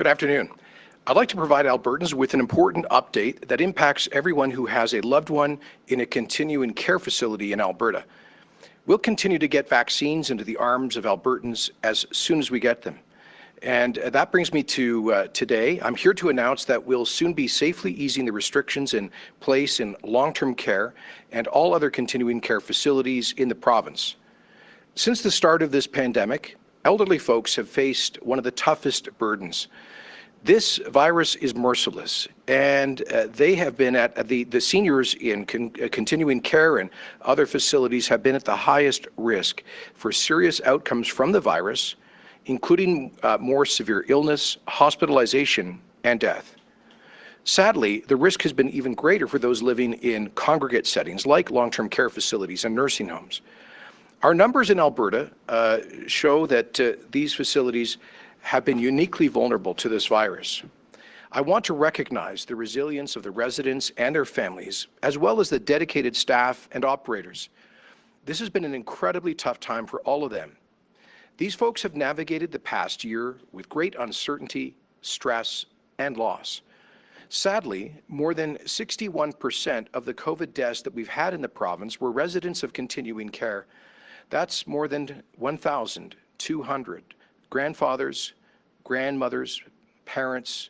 Good afternoon. I'd like to provide Albertans with an important update that impacts everyone who has a loved one in a continuing care facility in Alberta. We'll continue to get vaccines into the arms of Albertans as soon as we get them. And that brings me to today. I'm here to announce that we'll soon be safely easing the restrictions in place in long-term care and all other continuing care facilities in the province. Since the start of this pandemic, elderly folks have faced one of the toughest burdens. This virus is merciless, and they have been at the seniors in continuing care and other facilities have been at the highest risk for serious outcomes from the virus, including more severe illness, hospitalization, and death. Sadly, the risk has been even greater for those living in congregate settings like long-term care facilities and nursing homes. Our numbers in Alberta show that these facilities have been uniquely vulnerable to this virus. I want to recognize the resilience of the residents and their families, as well as the dedicated staff and operators. This has been an incredibly tough time for all of them. These folks have navigated the past year with great uncertainty, stress, and loss. Sadly, more than 61% of the COVID deaths that we've had in the province were residents of continuing care. That's more than 1,200 grandfathers, grandmothers, parents,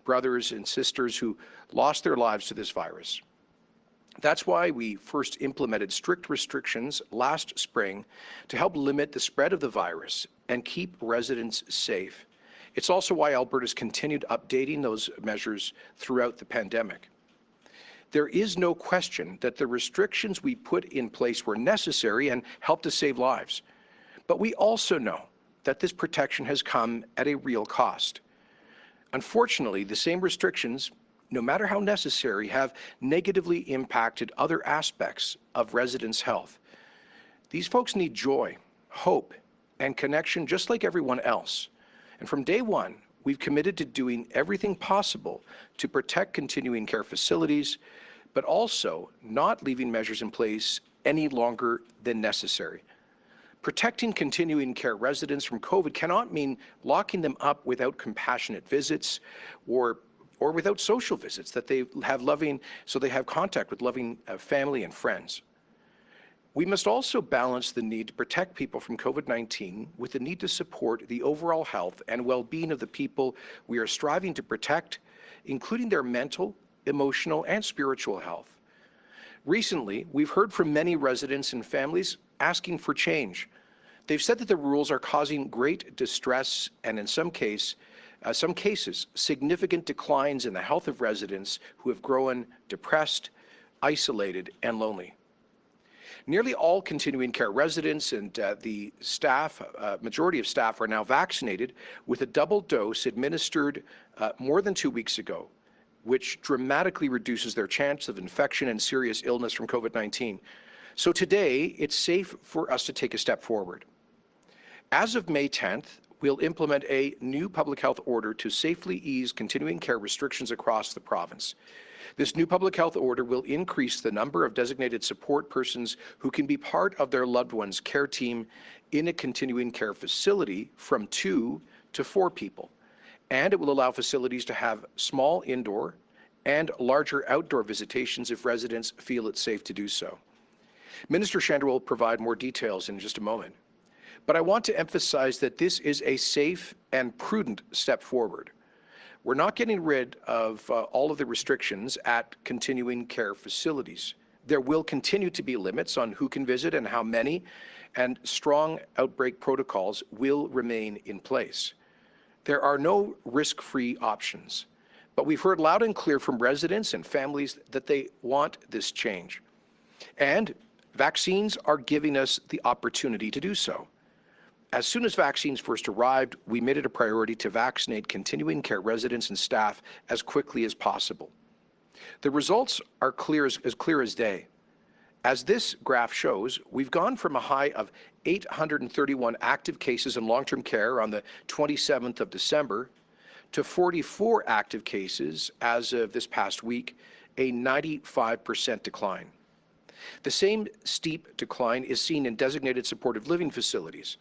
brothers, and sisters who lost their lives to this virus. That's why we first implemented strict restrictions last spring to help limit the spread of the virus and keep residents safe. It's also why Alberta's continued updating those measures throughout the pandemic. There is no question that the restrictions we put in place were necessary and helped to save lives. But we also know that this protection has come at a real cost. Unfortunately, the same restrictions, no matter how necessary, have negatively impacted other aspects of residents' health. These folks need joy, hope, and connection just like everyone else. And from day one, we've committed to doing everything possible to protect continuing care facilities, but also not leaving measures in place any longer than necessary. Protecting continuing care residents from COVID cannot mean locking them up without compassionate visits or without social visits that they have so they have contact with loving family and friends. We must also balance the need to protect people from COVID-19 with the need to support the overall health and well-being of the people we are striving to protect, including their mental, emotional, and spiritual health. Recently, we've heard from many residents and families asking for change. They've said that the rules are causing great distress and in some cases, significant declines in the health of residents who have grown depressed, isolated, and lonely. Nearly all continuing care residents and the staff, majority of staff are now vaccinated with a double dose administered more than 2 weeks ago, which dramatically reduces their chance of infection and serious illness from COVID-19. So today, it's safe for us to take a step forward. As of May 10th, we'll implement a new public health order to safely ease continuing care restrictions across the province. This new public health order will increase the number of designated support persons who can be part of their loved one's care team in a continuing care facility from 2 to 4 people. And it will allow facilities to have small indoor and larger outdoor visitations if residents feel it's safe to do so. Minister Shandro will provide more details in just a moment. But I want to emphasize that this is a safe and prudent step forward. We're not getting rid of all of the restrictions at continuing care facilities. There will continue to be limits on who can visit and how many, and strong outbreak protocols will remain in place. There are no risk-free options, but we've heard loud and clear from residents and families that they want this change. And vaccines are giving us the opportunity to do so. As soon as vaccines first arrived, we made it a priority to vaccinate continuing care residents and staff as quickly as possible. The results are clear as day. As this graph shows, we've gone from a high of 831 active cases in long-term care on the 27th of December to 44 active cases as of this past week, a 95% decline. The same steep decline is seen in designated supportive living facilities.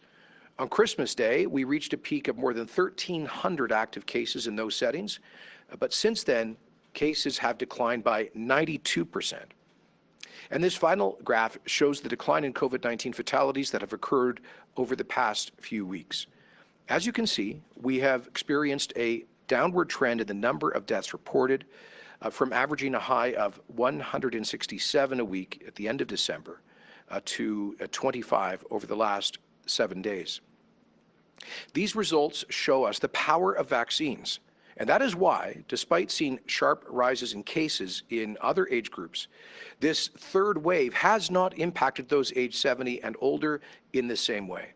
On Christmas Day, we reached a peak of more than 1,300 active cases in those settings, but since then, cases have declined by 92%. And this final graph shows the decline in COVID-19 fatalities that have occurred over the past few weeks. As you can see, we have experienced a downward trend in the number of deaths reported from averaging a high of 167 a week at the end of December to 25 over the last 7 days. These results show us the power of vaccines, and that is why, despite seeing sharp rises in cases in other age groups, this third wave has not impacted those aged 70 and older in the same way.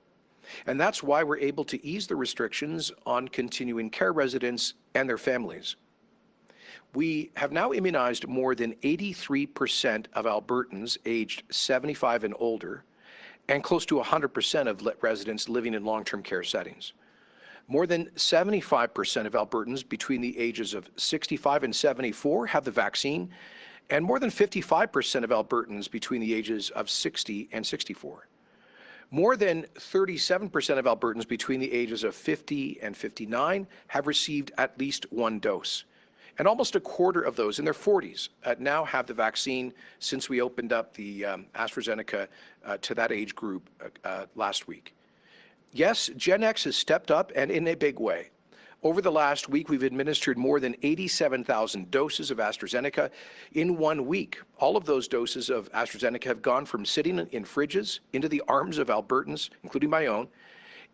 And that's why we're able to ease the restrictions on continuing care residents and their families. We have now immunized more than 83% of Albertans aged 75 and older, and close to 100% of residents living in long-term care settings. More than 75% of Albertans between the ages of 65 and 74 have the vaccine, and more than 55% of Albertans between the ages of 60 and 64. More than 37% of Albertans between the ages of 50 and 59 have received at least one dose. And almost a quarter of those in their 40s now have the vaccine since we opened up the AstraZeneca to that age group last week. Yes, Gen X has stepped up, and in a big way. Over the last week, we've administered more than 87,000 doses of AstraZeneca in 1 week. All of those doses of AstraZeneca have gone from sitting in fridges into the arms of Albertans, including my own.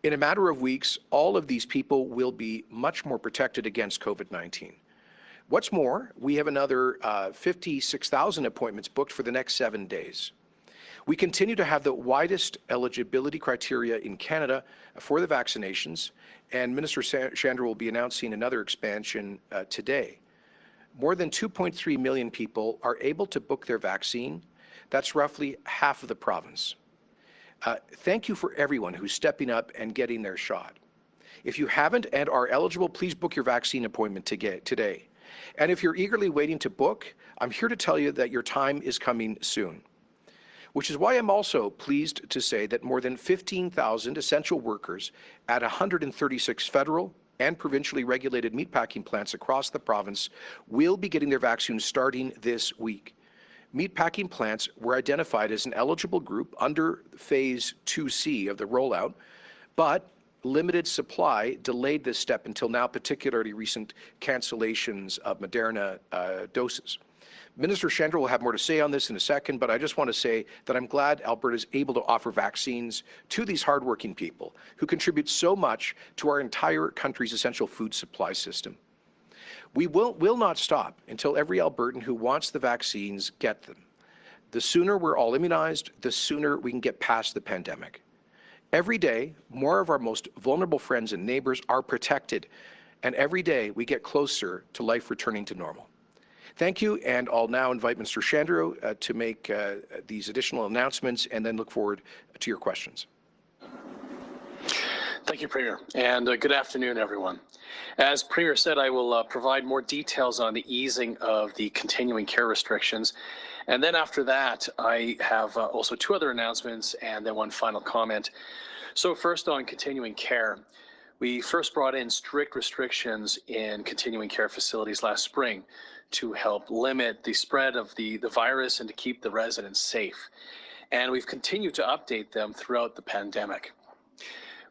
In a matter of weeks, all of these people will be much more protected against COVID-19. What's more, we have another 56,000 appointments booked for the next 7 days. We continue to have the widest eligibility criteria in Canada for the vaccinations, and Minister Shandro will be announcing another expansion today. More than 2.3 million people are able to book their vaccine. That's roughly half of the province. Thank you for everyone who's stepping up and getting their shot. If you haven't and are eligible, please book your vaccine appointment today. And if you're eagerly waiting to book, I'm here to tell you that your time is coming soon. Which is why I'm also pleased to say that more than 15,000 essential workers at 136 federal and provincially regulated meatpacking plants across the province will be getting their vaccines starting this week. Meatpacking plants were identified as an eligible group under Phase 2C of the rollout, but limited supply delayed this step until now, particularly recent cancellations of Moderna doses. Minister Shandro will have more to say on this in a second, but I just want to say that I'm glad Alberta is able to offer vaccines to these hardworking people who contribute so much to our entire country's essential food supply system. We will not stop until every Albertan who wants the vaccines get them. The sooner we're all immunized, the sooner we can get past the pandemic. Every day, more of our most vulnerable friends and neighbors are protected, and every day we get closer to life returning to normal. Thank you, and I'll now invite Mr. Shandro to make these additional announcements and then look forward to your questions. Thank you, Premier, and good afternoon, everyone. As Premier said, I will provide more details on the easing of the continuing care restrictions, and then after that, I have also two other announcements and then one final comment. So first on continuing care. We first brought in strict restrictions in continuing care facilities last spring to help limit the spread of the virus and to keep the residents safe. And we've continued to update them throughout the pandemic.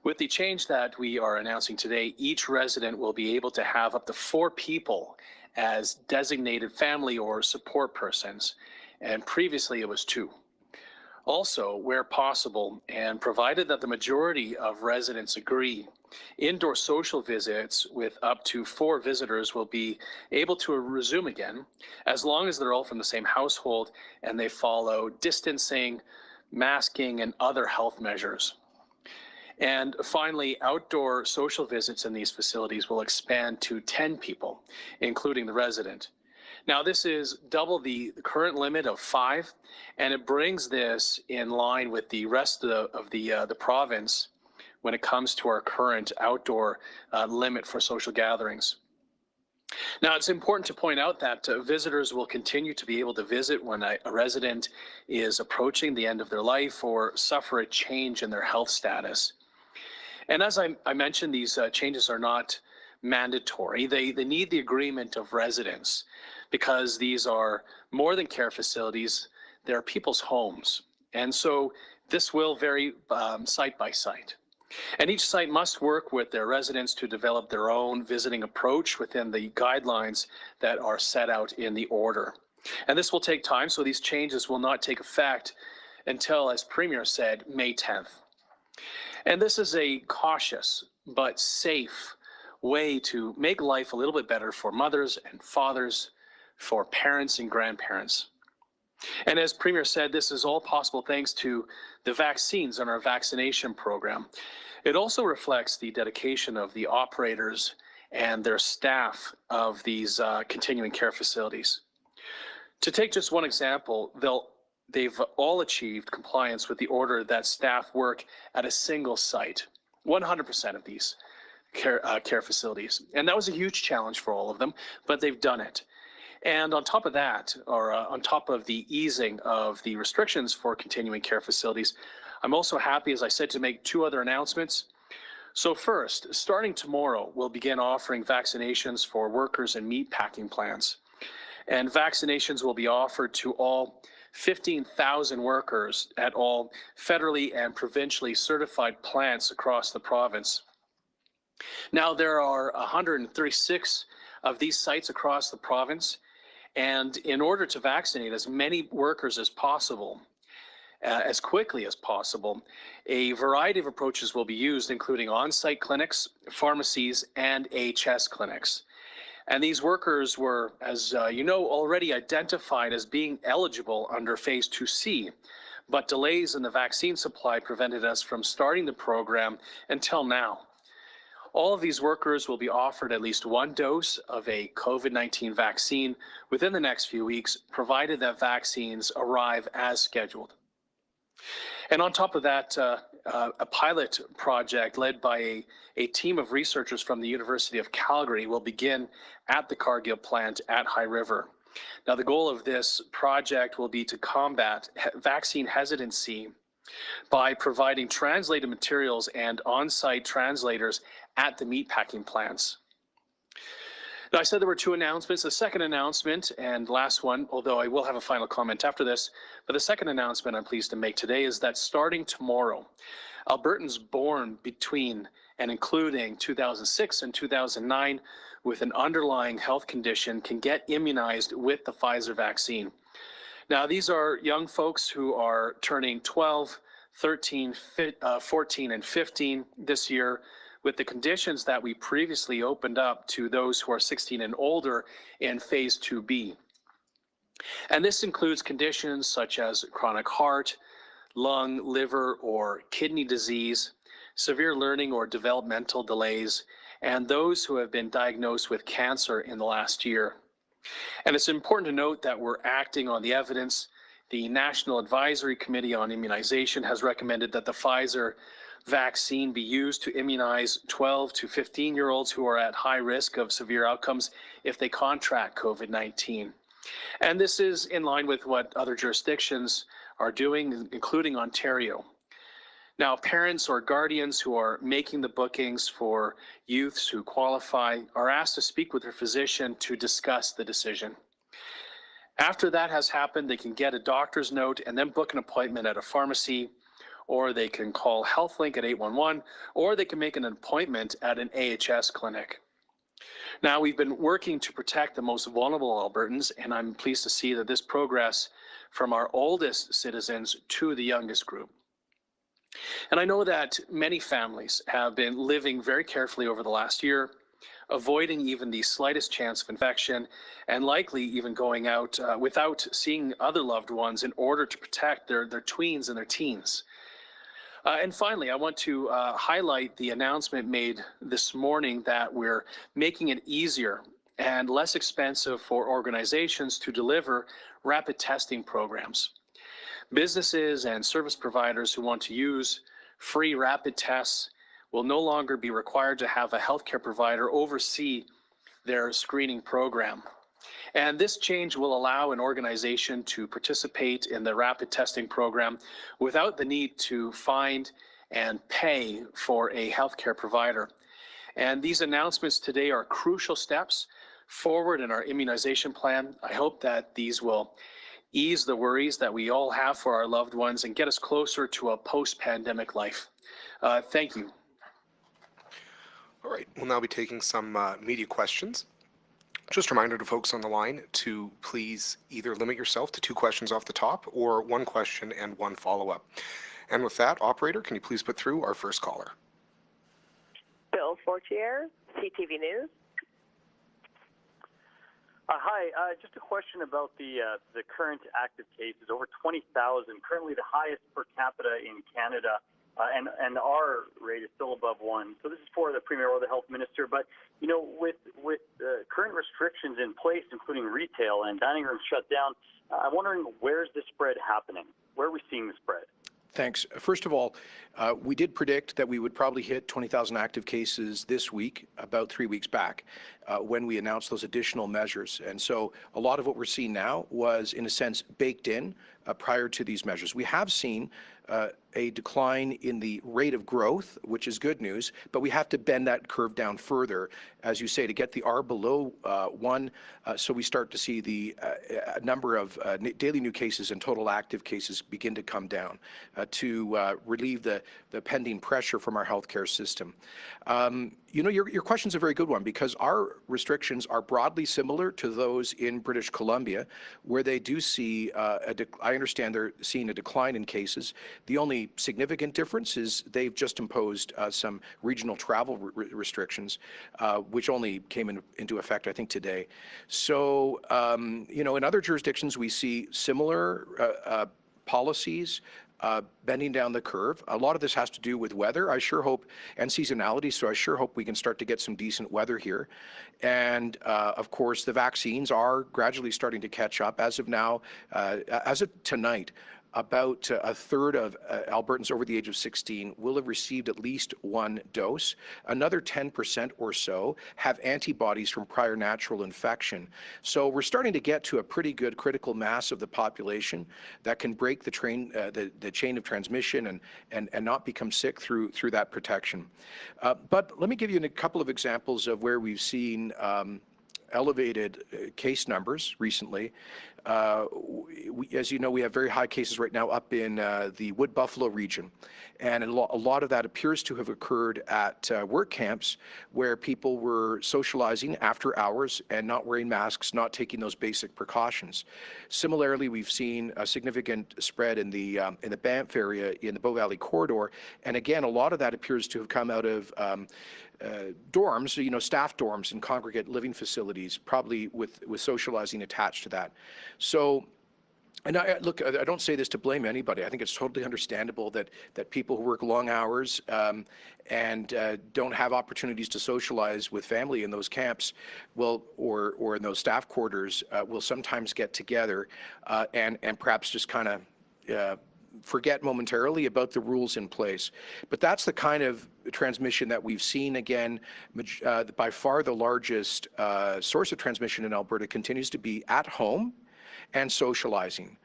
With the change that we are announcing today, each resident will be able to have up to 4 people as designated family or support persons, and previously it was 2. Also, where possible, and provided that the majority of residents agree, indoor social visits with up to 4 visitors will be able to resume again, as long as they're all from the same household and they follow distancing, masking, and other health measures. And finally, outdoor social visits in these facilities will expand to 10 people, including the resident. Now, this is double the current limit of 5, and it brings this in line with the rest of the province when it comes to our current outdoor limit for social gatherings. Now, it's important to point out that visitors will continue to be able to visit when a resident is approaching the end of their life or suffer a change in their health status. And as I mentioned, these changes are not mandatory. They need the agreement of residents because these are more than care facilities. They're people's homes. And so this will vary site by site. And each site must work with their residents to develop their own visiting approach within the guidelines that are set out in the order. And this will take time, so these changes will not take effect until, as Premier said, May 10th. And this is a cautious but safe way to make life a little bit better for mothers and fathers, for parents and grandparents. And as Premier said, this is all possible thanks to the vaccines in our vaccination program. It also reflects the dedication of the operators and their staff of these continuing care facilities. To take just one example, they've all achieved compliance with the order that staff work at a single site, 100% of these care facilities. And that was a huge challenge for all of them, but they've done it. And on top of that, or on top of the easing of the restrictions for continuing care facilities, I'm also happy, as I said, to make two other announcements. So first, starting tomorrow, we'll begin offering vaccinations for workers in meat packing plants. And vaccinations will be offered to all 15,000 workers at all federally and provincially certified plants across the province. Now, there are 136 of these sites across the province, and in order to vaccinate as many workers as possible, as quickly as possible, a variety of approaches will be used, including on-site clinics, pharmacies, and AHS clinics. And these workers were, as you know, already identified as being eligible under Phase 2C, but delays in the vaccine supply prevented us from starting the program until now. All of these workers will be offered at least one dose of a COVID-19 vaccine within the next few weeks, provided that vaccines arrive as scheduled. And on top of that, a pilot project led by a team of researchers from the University of Calgary will begin at the Cargill plant at High River. Now, the goal of this project will be to combat vaccine hesitancy by providing translated materials and on-site translators at the meatpacking plants. Now, I said there were two announcements. The second announcement and last one, although I will have a final comment after this, but the second announcement I'm pleased to make today is that starting tomorrow, Albertans born between and including 2006 and 2009 with an underlying health condition can get immunized with the Pfizer vaccine. Now, these are young folks who are turning 12, 13, 14, and 15 this year, with the conditions that we previously opened up to those who are 16 and older in Phase 2B. And this includes conditions such as chronic heart, lung, liver, or kidney disease, severe learning or developmental delays, and those who have been diagnosed with cancer in the last year. And it's important to note that we're acting on the evidence. The National Advisory Committee on Immunization has recommended that the Pfizer vaccine be used to immunize 12 to 15-year-olds who are at high risk of severe outcomes if they contract COVID-19. And this is in line with what other jurisdictions are doing, including Ontario. Now, parents or guardians who are making the bookings for youths who qualify are asked to speak with their physician to discuss the decision. After that has happened, they can get a doctor's note and then book an appointment at a pharmacy, or they can call HealthLink at 811, or they can make an appointment at an AHS clinic. Now, we've been working to protect the most vulnerable Albertans, and I'm pleased to see that this progress from our oldest citizens to the youngest group. And I know that many families have been living very carefully over the last year, avoiding even the slightest chance of infection, and likely even going out without seeing other loved ones in order to protect their tweens and their teens. And finally, I want to highlight the announcement made this morning that we're making it easier and less expensive for organizations to deliver rapid testing programs. Businesses and service providers who want to use free rapid tests will no longer be required to have a healthcare provider oversee their screening program. And this change will allow an organization to participate in the rapid testing program without the need to find and pay for a healthcare provider. And these announcements today are crucial steps forward in our immunization plan. I hope that these will ease the worries that we all have for our loved ones and get us closer to a post-pandemic life. Thank you. All right, we'll now be taking some media questions. Just a reminder to folks on the line to please either limit yourself to 2 questions off the top or 1 question and 1 follow-up. And with that, operator, can you please put through our first caller? Bill Fortier, CTV News. Hi, just a question about the current active cases, over 20,000, currently the highest per capita in Canada, and our rate is still above 1. So this is for the Premier or the Health Minister. But, you know, with current restrictions in place, including retail and dining rooms shut down, I'm wondering, where's the spread happening? Where are we seeing the spread? Thanks. First of all, we did predict that we would probably hit 20,000 active cases this week, about 3 weeks back, when we announced those additional measures. And so a lot of what we're seeing now was, in a sense, baked in prior to these measures. We have seen a decline in the rate of growth, which is good news, but we have to bend that curve down further, as you say, to get the R below 1, so we start to see the number of daily new cases and total active cases begin to come down to relieve the pending pressure from our healthcare system. You know, your question's a very good one, because our restrictions are broadly similar to those in British Columbia, where they do see, I understand they're seeing a decline in cases. The only significant difference is they've just imposed some regional travel restrictions, which only came into effect, I think, today. So, you know, in other jurisdictions, we see similar policies bending down the curve. A lot of this has to do with weather, I sure hope, and seasonality, so I sure hope we can start to get some decent weather here. And of course, the vaccines are gradually starting to catch up. As of now, as of tonight, about a third of Albertans over the age of 16 will have received at least 1 dose. Another 10% or so have antibodies from prior natural infection. So we're starting to get to a pretty good critical mass of the population that can break the chain of transmission and not become sick through that protection. But let me give you a couple of examples of where we've seen elevated case numbers recently. As you know, we have very high cases right now up in the Wood Buffalo region, and a lot of that appears to have occurred at work camps where people were socializing after hours and not wearing masks, not taking those basic precautions. Similarly, we've seen a significant spread in the Banff area in the Bow Valley corridor, and again, a lot of that appears to have come out of dorms, you know, staff dorms and congregate living facilities, probably with socializing attached to that. So, and look, I don't say this to blame anybody. I think it's totally understandable that people who work long hours and don't have opportunities to socialize with family in those camps will, or in those staff quarters, will sometimes get together and perhaps just kind of forget momentarily about the rules in place. But that's the kind of transmission that we've seen. Again, by far the largest source of transmission in Alberta continues to be at home and socializing.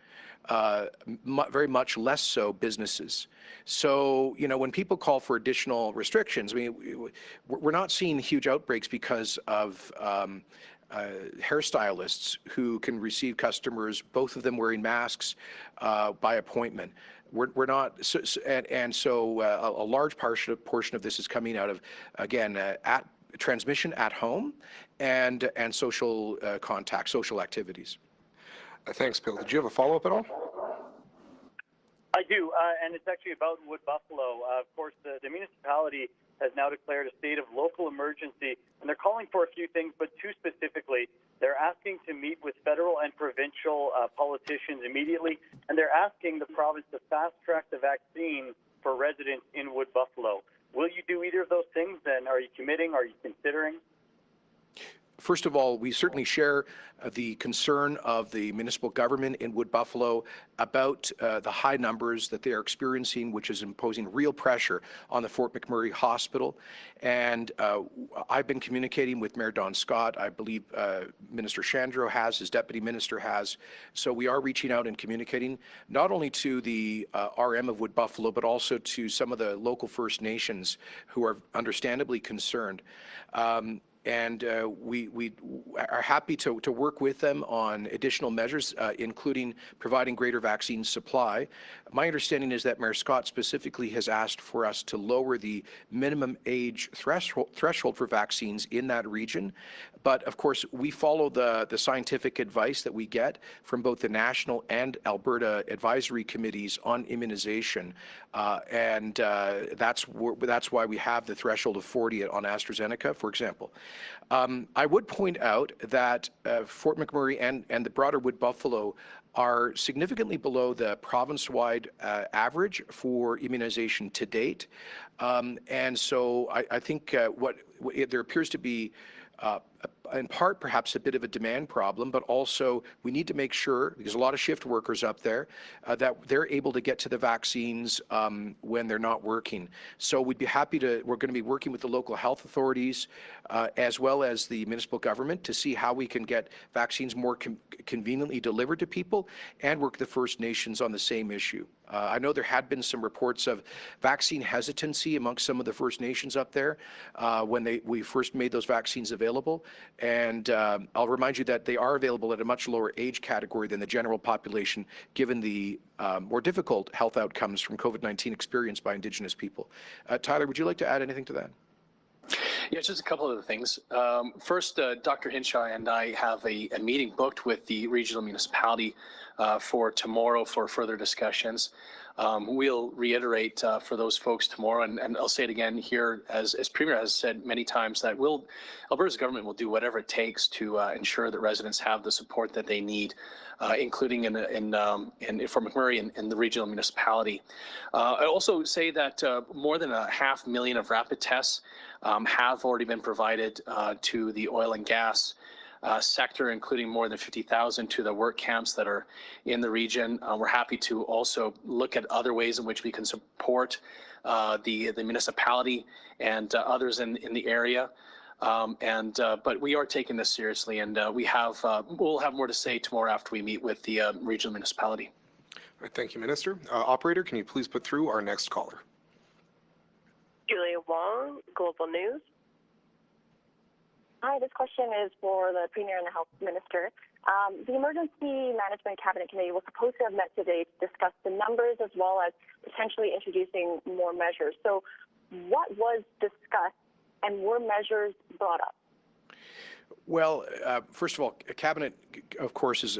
Very much less so businesses. So, you know, when people call for additional restrictions, I mean, we're not seeing huge outbreaks because of hairstylists who can receive customers, both of them wearing masks by appointment. We're not, so a large portion of this is coming out of, again, transmission at home and social contact, social activities. Thanks, Bill. Did you have a follow-up at all? I do, and it's actually about Wood Buffalo. Of course, the municipality has now declared a state of local emergency, and they're calling for a few things, but 2 specifically. They're asking to meet with federal and provincial politicians immediately, and they're asking the province to fast-track the vaccine for residents in Wood Buffalo. Will you do either of those things, and are you committing, are you considering? First of all, we certainly share the concern of the municipal government in Wood Buffalo about the high numbers that they are experiencing, which is imposing real pressure on the Fort McMurray Hospital. And I've been communicating with Mayor Don Scott. I believe Minister Shandro has, his deputy minister has. So we are reaching out and communicating not only to the RM of Wood Buffalo, but also to some of the local First Nations who are understandably concerned. And we are happy to work with them on additional measures, including providing greater vaccine supply. My understanding is that Mayor Scott specifically has asked for us to lower the minimum age threshold for vaccines in that region. But of course, we follow the scientific advice that we get from both the national and Alberta advisory committees on immunization, and that's why we have the threshold of 40 on AstraZeneca, for example. I would point out that Fort McMurray and the broader Wood Buffalo are significantly below the province-wide average for immunization to date. And so I think there appears to be in part perhaps a bit of a demand problem, but also we need to make sure, because a lot of shift workers up there, that they're able to get to the vaccines when they're not working. So we'd be happy to, we're going to be working with the local health authorities as well as the municipal government to see how we can get vaccines more conveniently delivered to people and work with the First Nations on the same issue. I know there had been some reports of vaccine hesitancy amongst some of the First Nations up there when we first made those vaccines available. And I'll remind you that they are available at a much lower age category than the general population, given the more difficult health outcomes from COVID-19 experienced by Indigenous people. Tyler, would you like to add anything to that? Yeah, just a couple of things. First, Dr. Hinshaw and I have a meeting booked with the regional municipality for tomorrow for further discussions. We'll reiterate for those folks tomorrow, and I'll say it again here, as Premier has said many times, that Alberta's government will do whatever it takes to ensure that residents have the support that they need, including for McMurray and the regional municipality. I also say that more than 500,000 of rapid tests have already been provided to the oil and gas sector, including more than 50,000 to the work camps that are in the region. We're happy to also look at other ways in which we can support the municipality and others in the area. But we are taking this seriously, and we'll have more to say tomorrow after we meet with the regional municipality. All right, thank you, Minister. Operator, can you please put through our next caller? Julia Wong, Global News. Hi, this question is for the Premier and the Health Minister. The Emergency Management Cabinet Committee was supposed to have met today to discuss the numbers as well as potentially introducing more measures. So what was discussed and were measures brought up? Well, first of all, Cabinet, of course,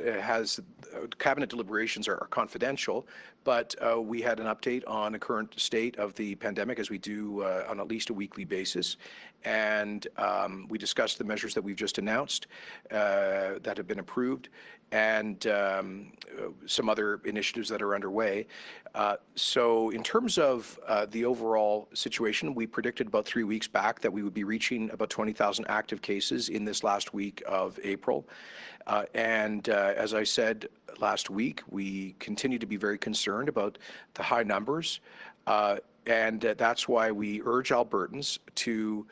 Cabinet deliberations are confidential, but we had an update on the current state of the pandemic, as we do on at least a weekly basis. And we discussed the measures that we've just announced that have been approved, and some other initiatives that are underway. So in terms of the overall situation, we predicted about 3 weeks back that we would be reaching about 20,000 active cases in this last week of April. And as I said last week, we continue to be very concerned about the high numbers. And that's why we urge Albertans to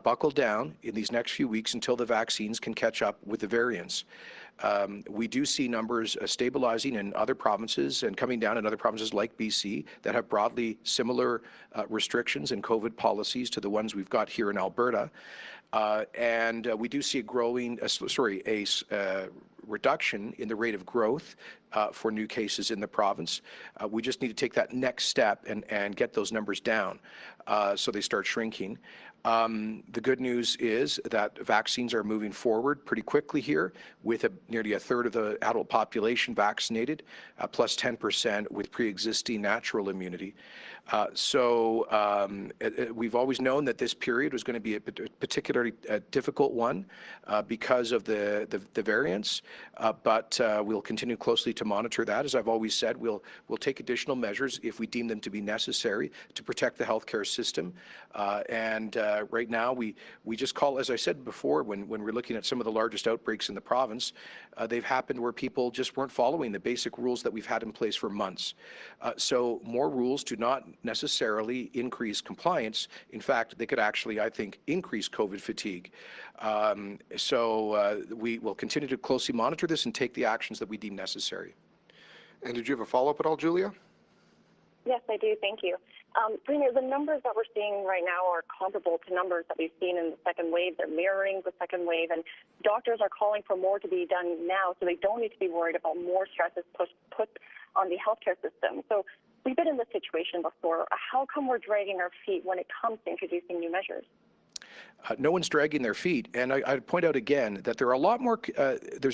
buckle down in these next few weeks until the vaccines can catch up with the variants. We do see numbers stabilizing in other provinces and coming down in other provinces like BC that have broadly similar restrictions and COVID policies to the ones we've got here in Alberta. And we do see a reduction in the rate of growth for new cases in the province. We just need to take that next step and get those numbers down so they start shrinking. The good news is that vaccines are moving forward pretty quickly here, with nearly a third of the adult population vaccinated, plus 10% with pre-existing natural immunity. We've always known that this period was going to be a particularly difficult one because of the variants, but we'll continue closely to monitor that. As I've always said, we'll take additional measures if we deem them to be necessary to protect the healthcare system. Right now, we just call, as I said before, when we're looking at some of the largest outbreaks in the province, they've happened where people just weren't following the basic rules that we've had in place for months. So more rules do not necessarily increase compliance. In fact, they could actually, I think, increase COVID fatigue. We will continue to closely monitor this and take the actions that we deem necessary. And did you have a follow-up at all, Julia? Yes, I do. Thank you. Premier, the numbers that we're seeing right now are comparable to numbers that we've seen in the second wave. They're mirroring the second wave, and doctors are calling for more to be done now, so they don't need to be worried about more stresses put on the healthcare system. So we've been in this situation before. How come we're dragging our feet when it comes to introducing new measures? No one's dragging their feet, and I'd point out again that there's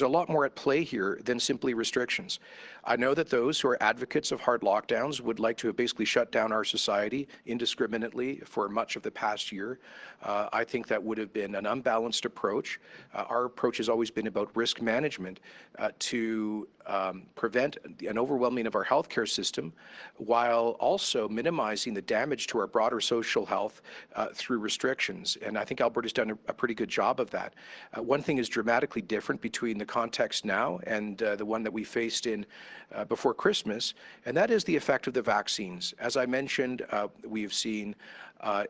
a lot more at play here than simply restrictions. I know that those who are advocates of hard lockdowns would like to basically shut down our society indiscriminately for much of the past year. I think that would have been an unbalanced approach. Our approach has always been about risk management to prevent an overwhelming of our healthcare system while also minimizing the damage to our broader social health through restrictions. And I think Alberta's done a pretty good job of that. One thing is dramatically different between the context now and the one that we faced in before Christmas, and that is the effect of the vaccines. As I mentioned, we've seen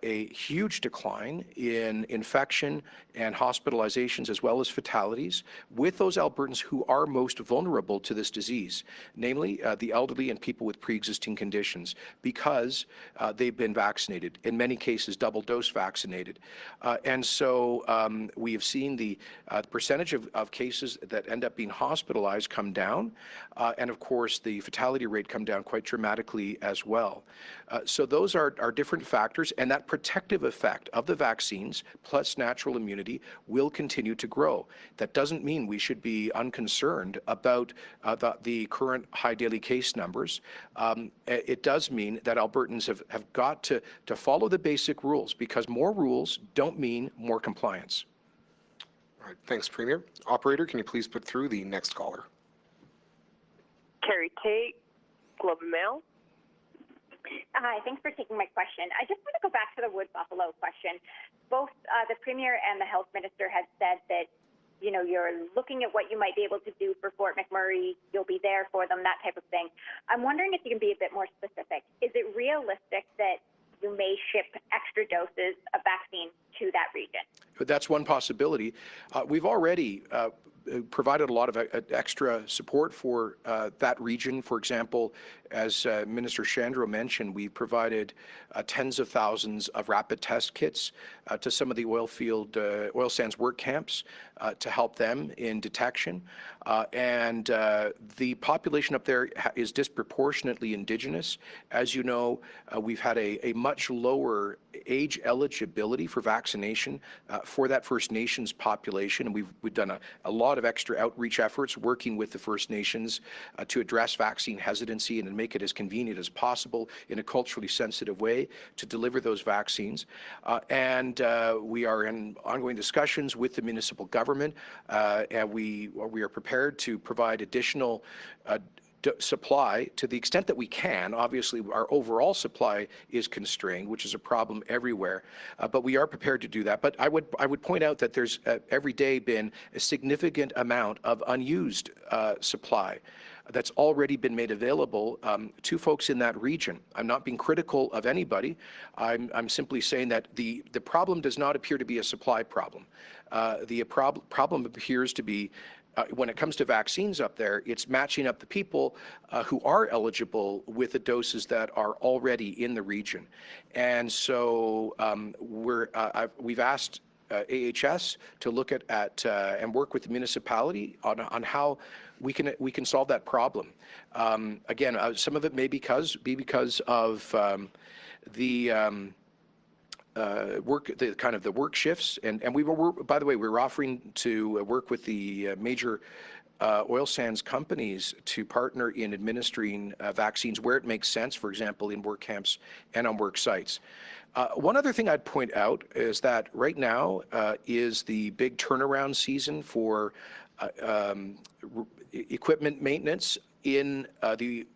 a huge decline in infection and hospitalizations as well as fatalities with those Albertans who are most vulnerable to this disease, namely the elderly and people with pre-existing conditions, because they've been vaccinated, in many cases double dose vaccinated. We have seen the percentage of cases that end up being hospitalized come down, and of course the fatality rate come down quite dramatically as well. So those are different factors, and that protective effect of the vaccines plus natural immunity will continue to grow. That doesn't mean we should be unconcerned about the current high daily case numbers. It does mean that Albertans have got to follow the basic rules, because more rules don't mean more compliance. All right, thanks, Premier. Operator, can you please put through the next caller? Carrie Tate, Globe and Mail. Hi, thanks for taking my question. I just want to go back to the Wood Buffalo question. Both the Premier and the Health Minister have said that, you know, you're looking at what you might be able to do for Fort McMurray, you'll be there for them, that type of thing. I'm wondering if you can be a bit more specific. Is it realistic that you may ship extra doses of vaccine to that region? That's one possibility. We've already provided a lot of extra support for that region. For example, as Minister Shandro mentioned, we provided tens of thousands of rapid test kits to some of the oil sands work camps to help them in detection. The population up there is disproportionately Indigenous. As you know, we've had a much lower age eligibility for vaccination for that First Nations population, and we've done a lot of extra outreach efforts working with the First Nations to address vaccine hesitancy and make it as convenient as possible in a culturally sensitive way to deliver those vaccines. We are in ongoing discussions with the municipal government, and we are prepared to provide additional supply to the extent that we can. Obviously, our overall supply is constrained, which is a problem everywhere, but we are prepared to do that. But I would point out that there's every day been a significant amount of unused supply that's already been made available to folks in that region. I'm not being critical of anybody. I'm simply saying that the problem does not appear to be a supply problem. The problem appears to be when it comes to vaccines up there, it's matching up the people who are eligible with the doses that are already in the region. And so we've asked AHS to look at and work with the municipality on how we can solve that problem. Again, some of it may be because of the the work shifts, and by the way, we're offering to work with the major oil sands companies to partner in administering vaccines where it makes sense, for example, in work camps and on work sites. One other thing I'd point out is that right now is the big turnaround season for equipment maintenance in the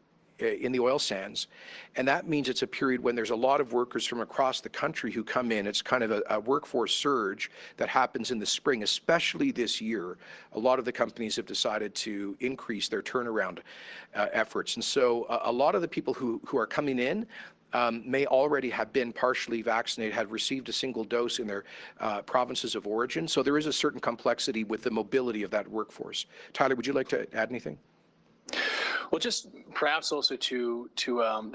oil sands, and that means it's a period when there's a lot of workers from across the country who come in. It's kind of a workforce surge that happens in the spring, especially this year. A lot of the companies have decided to increase their turnaround efforts, and so a lot of the people who are coming in may already have been partially vaccinated, have received a single dose in their provinces of origin. So there is a certain complexity with the mobility of that workforce. Tyler, would you like to add anything? Well, just perhaps also to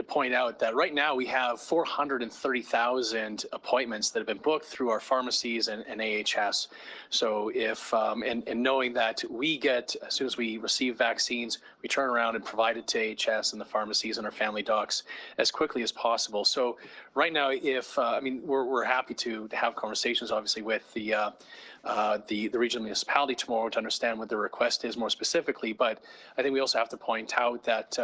point out that right now we have 430,000 appointments that have been booked through our pharmacies and AHS. So if and knowing that we get, as soon as we receive vaccines, we turn around and provide it to AHS and the pharmacies and our family docs as quickly as possible. So right now, if I mean, we're happy to have conversations, obviously, with the regional municipality tomorrow to understand what the request is more specifically. But I think we also have to point out that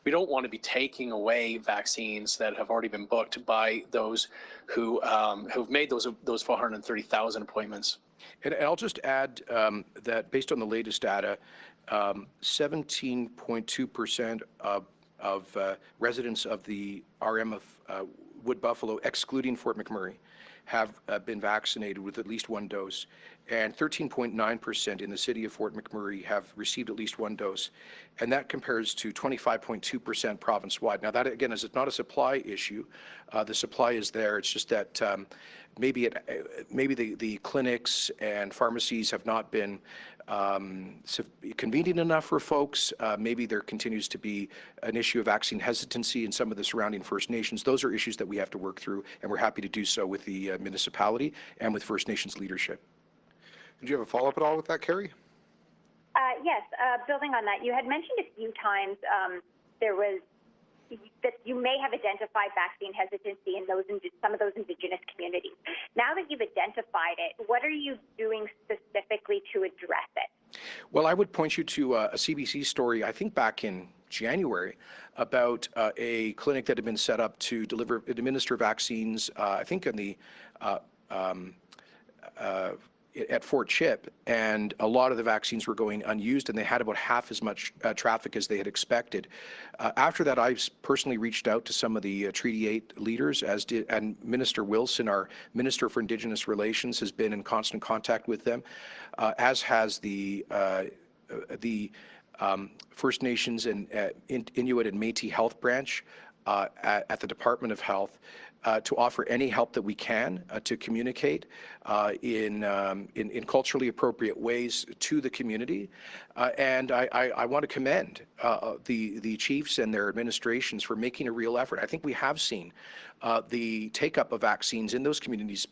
we don't want to be taking away vaccines that have already been booked by those who have made those 430,000 appointments. And I'll just add that based on the latest data, 17.2% of residents of the RM of Wood Buffalo, excluding Fort McMurray, have been vaccinated with at least one dose, and 13.9% in the city of Fort McMurray have received at least one dose, and that compares to 25.2% province-wide. Now, that again is not a supply issue. The supply is there. It's just that maybe the clinics and pharmacies have not been convenient enough for folks. Maybe there continues to be an issue of vaccine hesitancy in some of the surrounding First Nations. Those are issues that we have to work through, and we're happy to do so with the municipality and with First Nations leadership. Do you have a follow-up at all with that, Carrie? Yes, building on that, you had mentioned a few times that you may have identified vaccine hesitancy in some of those Indigenous communities. Now that you've identified it, what are you doing specifically to address it? Well, I would point you to a CBC story, I think back in January, about a clinic that had been set up to administer vaccines, I think in the at Fort Chip, and a lot of the vaccines were going unused, and they had about half as much traffic as they had expected. After that, I personally reached out to some of the Treaty 8 leaders, and Minister Wilson, our Minister for Indigenous Relations, has been in constant contact with them, as has the First Nations and Inuit and Métis Health Branch at the Department of Health, to offer any help that we can to communicate in culturally appropriate ways to the community. And I want to commend the chiefs and their administrations for making a real effort. I think we have seen the take-up of vaccines in those communities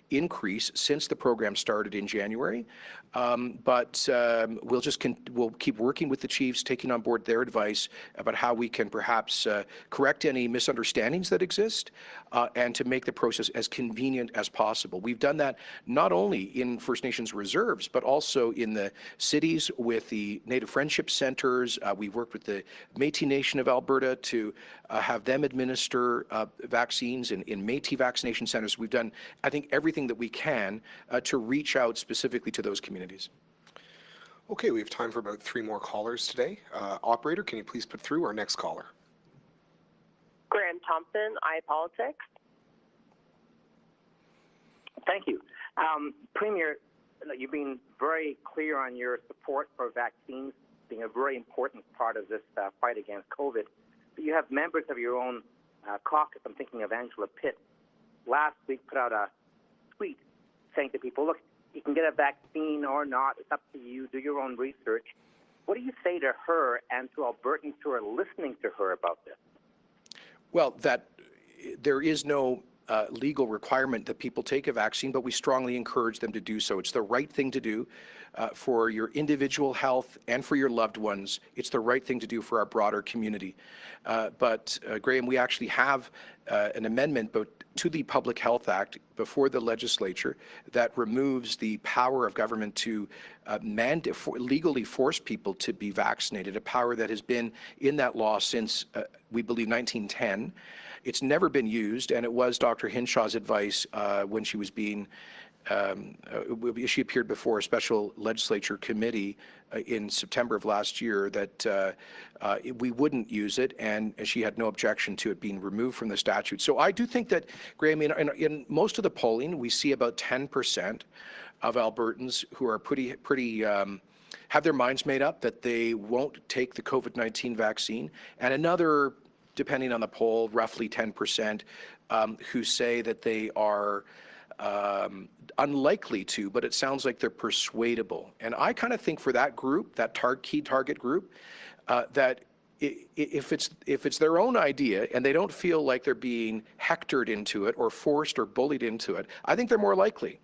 increase since the program started in January. But we'll keep working with the chiefs, taking on board their advice about how we can perhaps correct any misunderstandings that exist, and to make the process as convenient as possible. We've done that not only in First Nations reserves, but also in the cities with the Native Friendship Centers. We've worked with the Métis Nation of Alberta to have them administer vaccines in Métis vaccination centers. We've done, I think, everything that we can to reach out specifically to those communities. Okay, we have time for about 3 more callers today. Operator, can you please put through our next caller? Graham Thompson, iPolitics. Thank you. Premier, you've been very clear on your support for vaccines being a very important part of this fight against COVID. But you have members of your own caucus, I'm thinking of Angela Pitt, last week put out a tweet saying to people, look, you can get a vaccine or not, it's up to you, do your own research. What do you say to her and to Albertans who are listening to her about this? Well, that there is no legal requirement that people take a vaccine, but we strongly encourage them to do so. It's the right thing to do for your individual health and for your loved ones. It's the right thing to do for our broader community. But Graham, we actually have an amendment to the Public Health Act before the legislature that removes the power of government to legally force people to be vaccinated, a power that has been in that law since, we believe, 1910. It's never been used, and it was Dr. Hinshaw's advice when she was being she appeared before a special legislature committee in September of last year that we wouldn't use it, and she had no objection to it being removed from the statute. So I do think that, Graham, in most of the polling, we see about 10% of Albertans who are pretty have their minds made up that they won't take the COVID-19 vaccine, and another, depending on the poll, roughly 10% who say that they are unlikely to, but it sounds like they're persuadable. And I kind of think for that group, that key target group, that if it's their own idea and they don't feel like they're being hectored into it or forced or bullied into it, I think they're more likely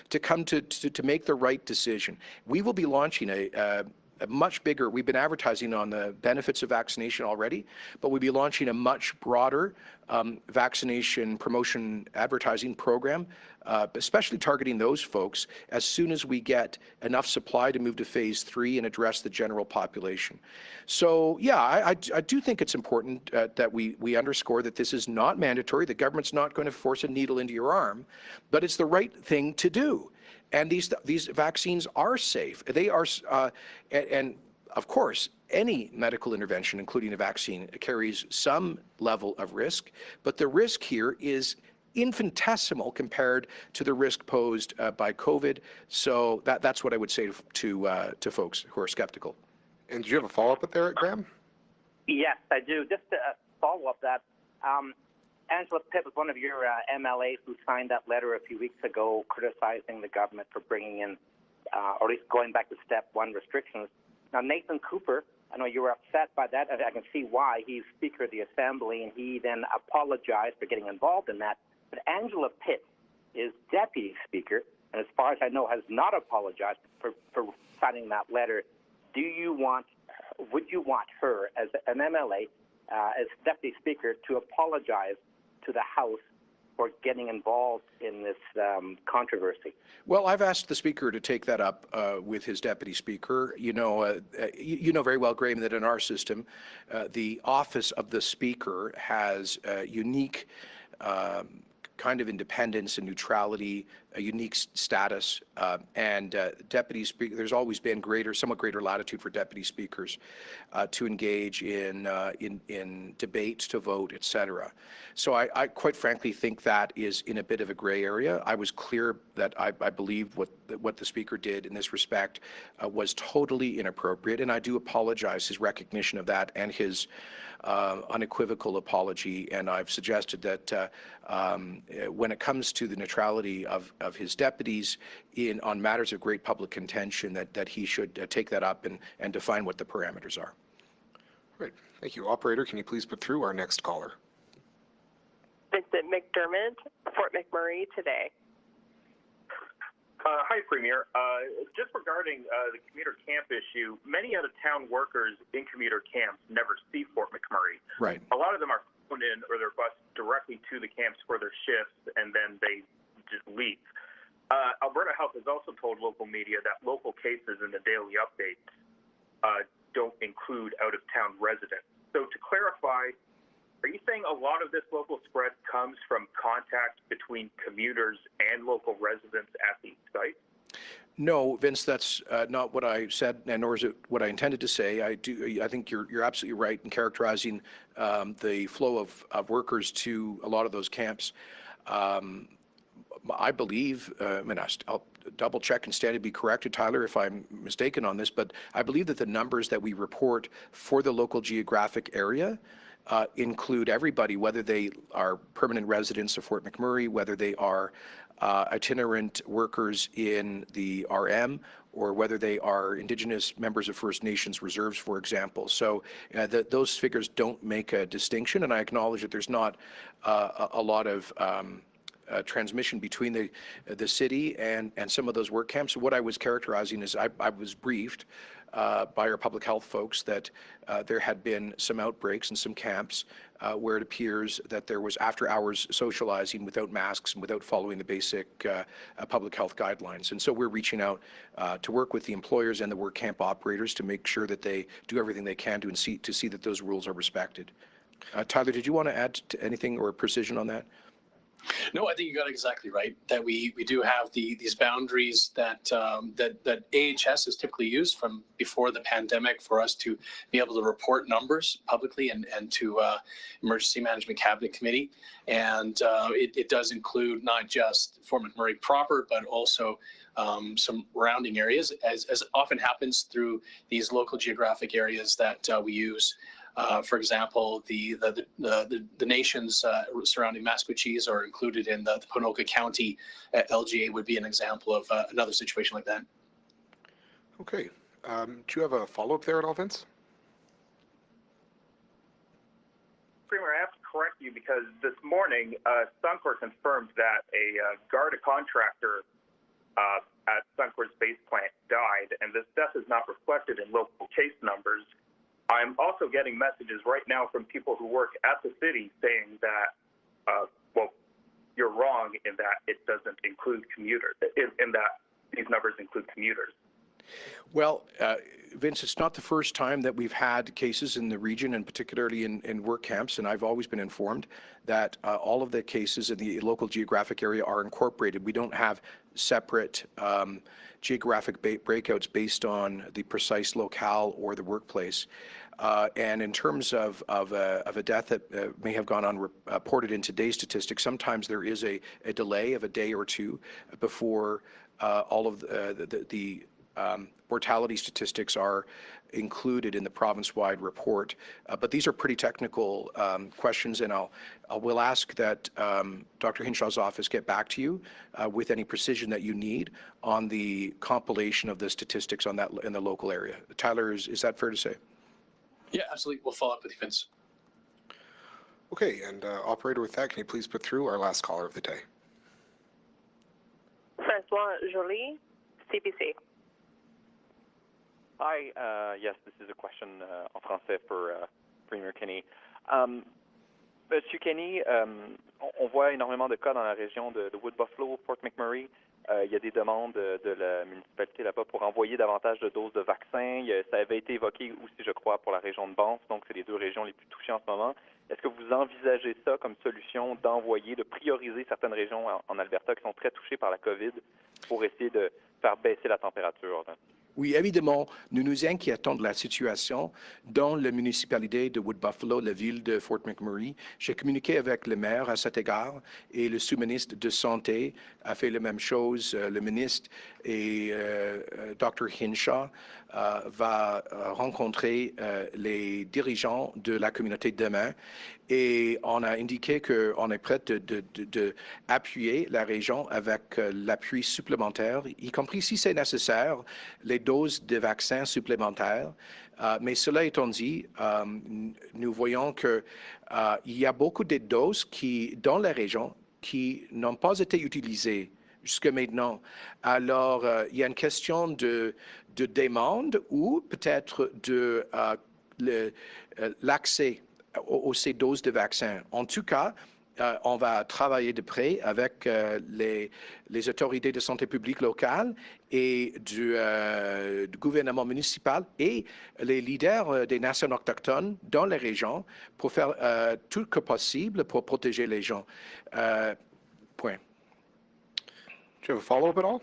to come to make the right decision. We will be launching a much bigger, we've been advertising on the benefits of vaccination already, but we'll be launching a much broader vaccination promotion advertising program, especially targeting those folks as soon as we get enough supply to move to phase 3 and address the general population. So yeah, I do think it's important that we underscore that this is not mandatory. The government's not going to force a needle into your arm, but it's the right thing to do. And these vaccines are safe. They are, and of course, any medical intervention, including a vaccine, carries some level of risk, but the risk here is infinitesimal compared to the risk posed by COVID. So that's what I would say to folks who are skeptical. And do you have a follow-up with there, Graham? Yes, I do. Just to follow up that, Angela Pitt was one of your MLAs who signed that letter a few weeks ago criticizing the government for bringing in, or at least going back to step 1 restrictions. Now, Nathan Cooper, I know you were upset by that. I can see why. He's Speaker of the Assembly, and he then apologized for getting involved in that. But Angela Pitt is Deputy Speaker, and as far as I know, has not apologized for signing that letter. Would you want her, as an MLA, as Deputy Speaker, to apologize to the House for getting involved in this controversy? Well, I've asked the Speaker to take that up with his Deputy Speaker. You know very well, Graham, that in our system, the office of the Speaker has a unique kind of independence and neutrality, a unique status, and Deputy Speaker, there's always been somewhat greater latitude for Deputy Speakers to engage in debates, to vote, etc. So I quite frankly think that is in a bit of a gray area. I was clear that I believe what the Speaker did in this respect was totally inappropriate, and I do apologize, his recognition of that and his unequivocal apology, and I've suggested that when it comes to the neutrality of his deputies on matters of great public contention, that he should take that up and define what the parameters are. Great. Thank you. Operator, can you please put through our next caller? Vincent McDermott, Fort McMurray today. Hi, Premier. Just regarding the commuter camp issue, many out-of-town workers in commuter camps never see Fort McMurray. Right. A lot of them are flown in or they're bused directly to the camps for their shifts, and then they just leave. Alberta Health has also told local media that local cases in the daily updates don't include out-of-town residents. So to clarify, are you saying a lot of this local spread comes from contact between commuters and local residents at the site? No, Vince, that's not what I said, and nor is it what I intended to say. I think you're absolutely right in characterizing the flow of workers to a lot of those camps. I believe, and I'll double check and stand to be corrected, Tyler, if I'm mistaken on this, but I believe that the numbers that we report for the local geographic area include everybody, whether they are permanent residents of Fort McMurray, whether they are itinerant workers in the RM, or whether they are Indigenous members of First Nations reserves, for example. So those figures don't make a distinction, and I acknowledge that there's not a lot of transmission between the city and some of those work camps. What I was characterizing is I was briefed by our public health folks that there had been some outbreaks in some camps where it appears that there was after-hours socializing without masks and without following the basic public health guidelines. And so we're reaching out to work with the employers and the work camp operators to make sure that they do everything they can to see that those rules are respected. Tyler, did you want to add anything or precision on that? No, I think you got it exactly right. That we do have these boundaries that that AHS has typically used from before the pandemic for us to be able to report numbers publicly and to Emergency Management Cabinet Committee. And it does include not just Fort McMurray proper, but also some surrounding areas, as often happens through these local geographic areas that we use. For example, the nations surrounding Masquechese are included in the Ponoka County LGA would be an example of another situation like that. Okay. Do you have a follow-up there at all, Vince? Premier, I have to correct you because this morning, Suncor confirmed that a Garda contractor at Suncor's base plant died, and this death is not reflected in local case numbers. I'm also getting messages right now from people who work at the city saying that, well, you're wrong in that it doesn't include commuters, in that these numbers include commuters. Well, Vince, it's not the first time that we've had cases in the region, and particularly in work camps, and I've always been informed that all of the cases in the local geographic area are incorporated. We don't have separate geographic breakouts based on the precise locale or the workplace. And in terms of a death that may have gone unreported in today's statistics, sometimes there is a delay of a day or two before all of the mortality statistics are included in the province-wide report. But these are pretty technical questions, and I will ask that Dr. Hinshaw's office get back to you with any precision that you need on the compilation of the statistics on that in the local area. Tyler, is that fair to say? Yeah, absolutely. We'll follow up with you, Vince. Okay, and operator, with that, can you please put through our last caller of the day? Francois Joly, CBC. Hi, yes, this is a question en français for Premier Kenney. Monsieur Kenney, on voit énormément de cas dans la région de Wood Buffalo, Fort McMurray. Il y a des demandes de la municipalité là-bas pour envoyer davantage de doses de vaccins. Ça avait été évoqué aussi, je crois, pour la région de Banff, donc c'est les deux régions les plus touchées en ce moment. Est-ce que vous envisagez ça comme solution d'envoyer, de prioriser certaines régions en Alberta qui sont très touchées par la COVID pour essayer de faire baisser la température là? Oui, évidemment, nous nous inquiétons de la situation dans la municipalité de Wood Buffalo, la ville de Fort McMurray. J'ai communiqué avec le maire à cet égard et le sous-ministre de Santé a fait la même chose. Le ministre et Dr. Hinshaw va rencontrer les dirigeants de la communauté demain et on a indiqué qu'on est prêt d'appuyer la région avec l'appui supplémentaire, y compris si c'est nécessaire, les doses de vaccins supplémentaires. Mais cela étant dit, nous voyons qu'il y a beaucoup de doses dans la région qui n'ont pas été utilisées jusqu'à maintenant. Alors, il y a une question de demande ou peut-être de l'accès aux ces doses de vaccins. En tout cas, on va travailler de près avec les autorités de santé publique locale et du gouvernement municipal et les leaders des nations autochtones dans la région pour faire tout ce que possible pour protéger les gens. Point. Do you have a follow-up at all?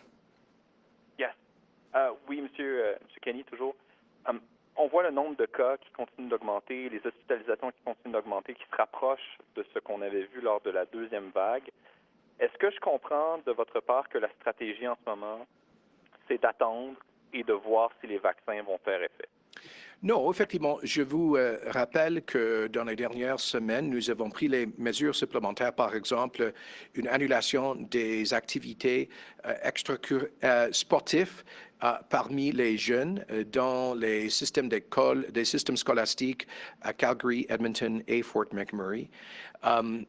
Yes. Oui, Monsieur Kenney, toujours. On voit le nombre de cas qui continue d'augmenter, les hospitalisations qui continuent d'augmenter, qui se rapprochent de ce qu'on avait vu lors de la deuxième vague. Est-ce que je comprends de votre part que la stratégie en ce moment, c'est d'attendre et de voir si les vaccins vont faire effet? Non, effectivement, je vous rappelle que dans les dernières semaines, nous avons pris les mesures supplémentaires, par exemple, une annulation des activités sportives parmi les jeunes dans les systèmes d'école, des systèmes scolastiques à Calgary, Edmonton et Fort McMurray. On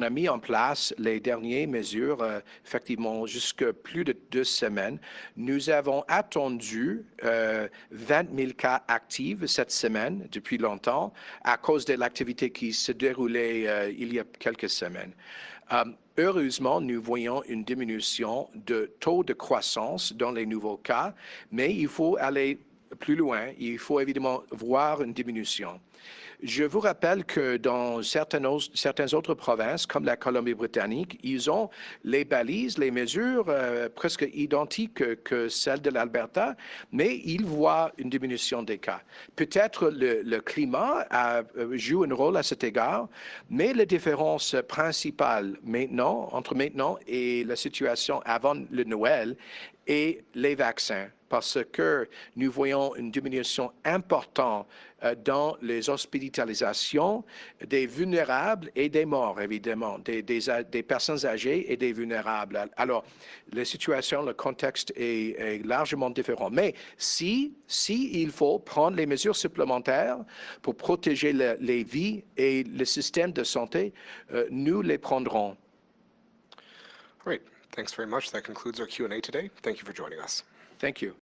a mis en place les dernières mesures, effectivement, jusqu'à plus de 2 semaines. Nous avons attendu 20 000 cas actifs cette semaine, depuis longtemps, à cause de l'activité qui se déroulait il y a quelques semaines. Heureusement, nous voyons une diminution de taux de croissance dans les nouveaux cas, mais il faut aller plus loin. Il faut évidemment voir une diminution. Je vous rappelle que dans certaines autres provinces, comme la Colombie-Britannique, ils ont les balises, les mesures presque identiques que celles de l'Alberta, mais ils voient une diminution des cas. Peut-être le climat joue un rôle à cet égard, mais la différence principale maintenant, entre maintenant et la situation avant le Noël, est les vaccins, parce que nous voyons une diminution importante dans les hospitalisations des vulnérables et des morts, évidemment, des personnes âgées et des vulnérables. Alors, la situation, le contexte est largement différent. Mais si il faut prendre les mesures supplémentaires pour protéger les vies et le système de santé, nous les prendrons. Great. Thanks very much. That concludes our Q&A today. Thank you for joining us. Thank you.